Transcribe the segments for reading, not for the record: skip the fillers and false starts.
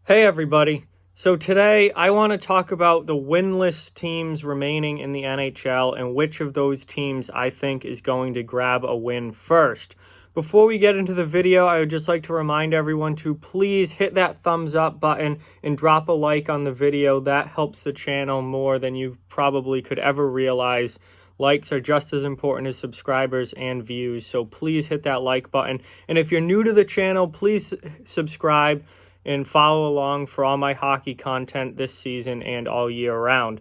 Hey everybody. So today I want to talk about the winless teams remaining in the NHL and which of those teams I think is going to grab a win first. Before we get into the video, I would just like to remind everyone to please hit that thumbs up button and drop a like on the video. That helps the channel more than you probably could ever realize. Likes are just as important as subscribers and views, so please hit that like button. And if you're new to the channel, please subscribe and follow along for all my hockey content this season and all year round.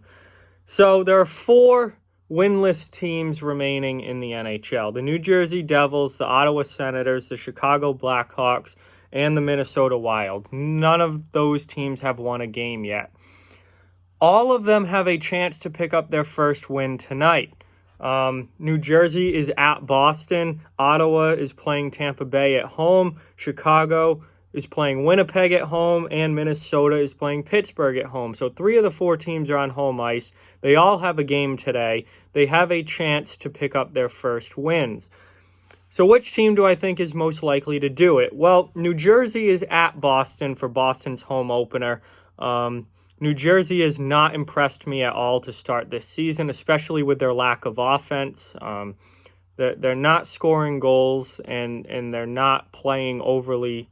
So there are four winless teams remaining in the NHL. The New Jersey Devils, the Ottawa Senators, the Chicago Blackhawks, and the Minnesota Wild. None of those teams have won a game yet. All of them have a chance to pick up their first win tonight. New Jersey is at Boston. Ottawa is playing Tampa Bay at home. Chicago is playing Winnipeg at home, and Minnesota is playing Pittsburgh at home. So 3 of the 4 teams are on home ice. They all have a game today. They have a chance to pick up their first wins. So which team do I think is most likely to do it? Well, New Jersey is at Boston for Boston's home opener. New Jersey has not impressed me at all to start this season, especially with their lack of offense. They're not scoring goals, and they're not playing overly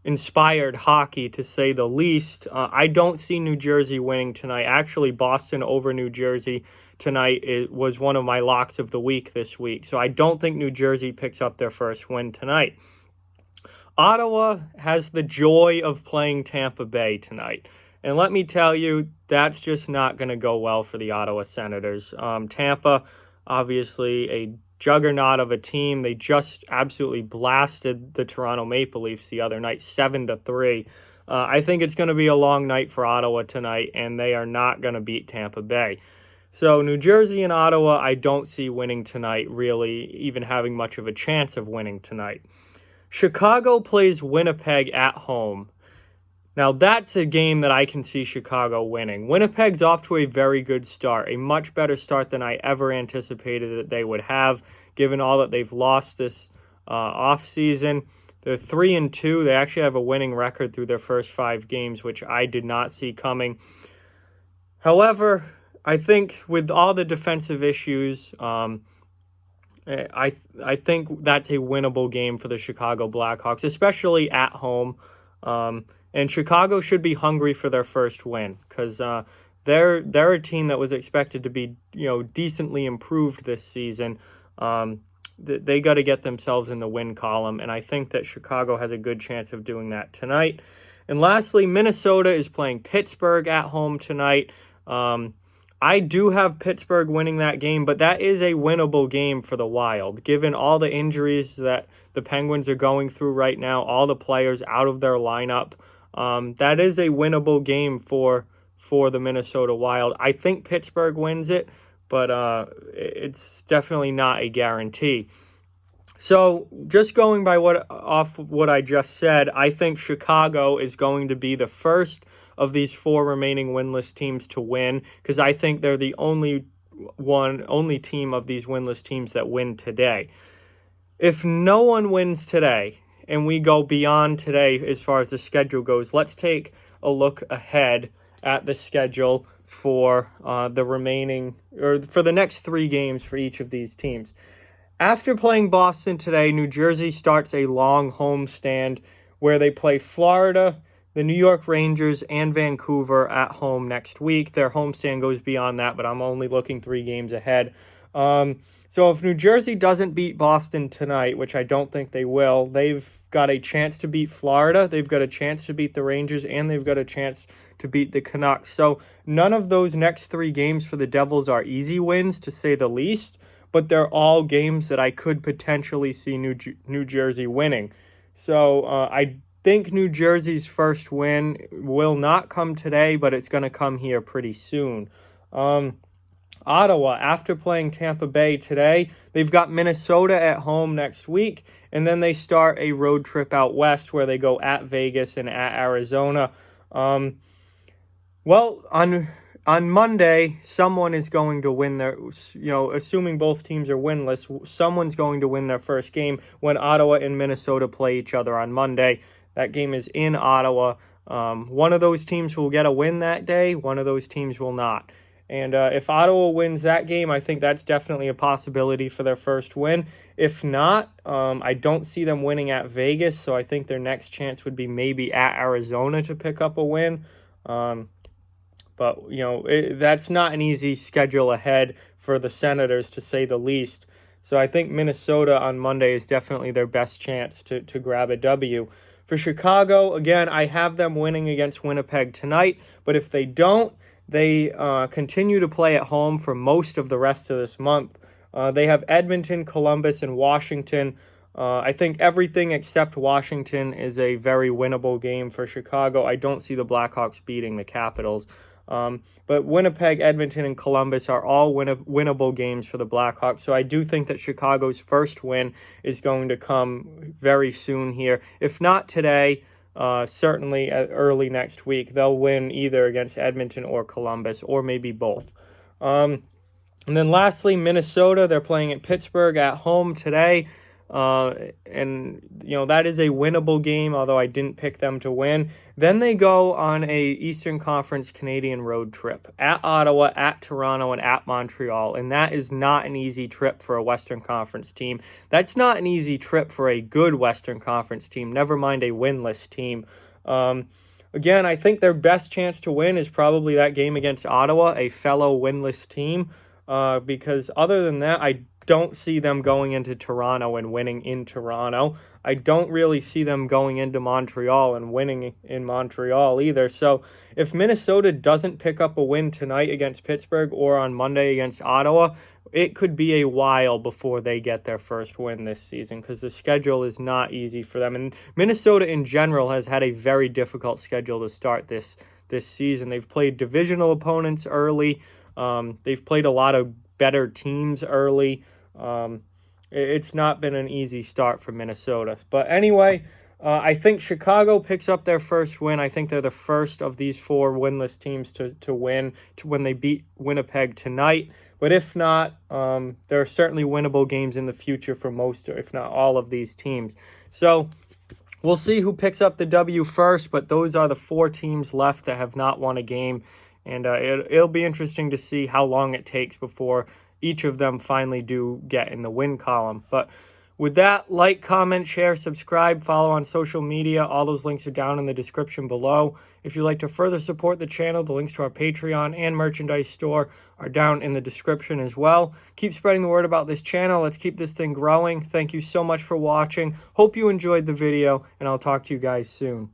inspired hockey, to say the least. I don't see New Jersey winning tonight. Actually, Boston over New Jersey tonight was one of my locks of the week this week. So I don't think New Jersey picks up their first win tonight. Ottawa has the joy of playing Tampa Bay tonight. And let me tell you, that's just not going to go well for the Ottawa Senators. Tampa, obviously a juggernaut of a team. They just absolutely blasted the Toronto Maple Leafs the other night, 7-3. I think it's going to be a long night for Ottawa tonight, and they are not going to beat Tampa Bay. So New Jersey and Ottawa, I don't see winning tonight, really even having much of a chance of winning tonight. Chicago plays Winnipeg at home. Now, that's a game that I can see Chicago winning. Winnipeg's off to a very good start, a much better start than I ever anticipated that they would have, given all that they've lost this offseason. They're 3-2. They actually have a winning record through their first 5 games, which I did not see coming. However, I think with all the defensive issues, I think that's a winnable game for the Chicago Blackhawks, especially at home. And Chicago should be hungry for their first win, because they're a team that was expected to be, decently improved this season. They got to get themselves in the win column, and I think that Chicago has a good chance of doing that tonight. And lastly, Minnesota is playing Pittsburgh at home tonight. I do have Pittsburgh winning that game, but that is a winnable game for the Wild, given all the injuries that the Penguins are going through right now, all the players out of their lineup. That is a winnable game for the Minnesota Wild. I think Pittsburgh wins it, but it's definitely not a guarantee. So just going by off what I just said, I think Chicago is going to be the first of these 4 remaining winless teams to win, because I think they're the only team of these winless teams that win today. If no one wins today, and we go beyond today as far as the schedule goes, let's take a look ahead at the schedule for the remaining, or for the next 3 games for each of these teams. After playing Boston today, New Jersey starts a long homestand where they play Florida, the New York Rangers, and Vancouver at home next week. Their homestand goes beyond that, but I'm only looking 3 games ahead. So if New Jersey doesn't beat Boston tonight, which I don't think they will, they've got a chance to beat Florida, they've got a chance to beat the Rangers, and they've got a chance to beat the Canucks. So none of those next 3 games for the Devils are easy wins, to say the least, but they're all games that I could potentially see New Jersey winning. So I think New Jersey's first win will not come today, but it's going to come here pretty soon. Ottawa, after playing Tampa Bay today, they've got Minnesota at home next week, and then they start a road trip out west where they go at Vegas and at Arizona. Well, on Monday, someone is going to win their, assuming both teams are winless, someone's going to win their first game when Ottawa and Minnesota play each other on Monday. That game is in Ottawa. One of those teams will get a win that day. One of those teams will not. And if Ottawa wins that game, I think that's definitely a possibility for their first win. If not, I don't see them winning at Vegas, so I think their next chance would be maybe at Arizona to pick up a win. But, that's not an easy schedule ahead for the Senators, to say the least. So I think Minnesota on Monday is definitely their best chance to grab a W. For Chicago, again, I have them winning against Winnipeg tonight, but if they don't, they continue to play at home for most of the rest of this month. They have Edmonton, Columbus, and Washington. I think everything except Washington is a very winnable game for Chicago. I don't see the Blackhawks beating the Capitals. But Winnipeg, Edmonton, and Columbus are all winnable games for the Blackhawks. So I do think that Chicago's first win is going to come very soon here. If not today, certainly early next week. They'll win either against Edmonton or Columbus, or maybe both. And then lastly, Minnesota. They're playing at Pittsburgh at home today. And that is a winnable game, although I didn't pick them to win. Then they go on a Eastern Conference Canadian road trip at Ottawa, at Toronto, and at Montreal. And that is not an easy trip for a Western Conference team. That's not an easy trip for a good Western Conference team, never mind a winless team. Again, I think their best chance to win is probably that game against Ottawa, a fellow winless team. Because other than that, I don't see them going into Toronto and winning in Toronto. I don't really see them going into Montreal and winning in Montreal either. So if Minnesota doesn't pick up a win tonight against Pittsburgh or on Monday against Ottawa, it could be a while before they get their first win this season, because the schedule is not easy for them. And Minnesota in general has had a very difficult schedule to start this season. They've played divisional opponents early. They've played a lot of better teams early. It's not been an easy start for Minnesota. But anyway, I think Chicago picks up their first win. I think they're the first of these four winless teams to win when they beat Winnipeg tonight. But if not, there are certainly winnable games in the future for most, if not all, of these teams. So we'll see who picks up the W first, but those are the four teams left that have not won a game. And it'll be interesting to see how long it takes before each of them finally do get in the win column. But with that, like, comment, share, subscribe, follow on social media. All those links are down in the description below. If you'd like to further support the channel, the links to our Patreon and merchandise store are down in the description as well. Keep spreading the word about this channel. Let's keep this thing growing. Thank you so much for watching. Hope you enjoyed the video, and I'll talk to you guys soon.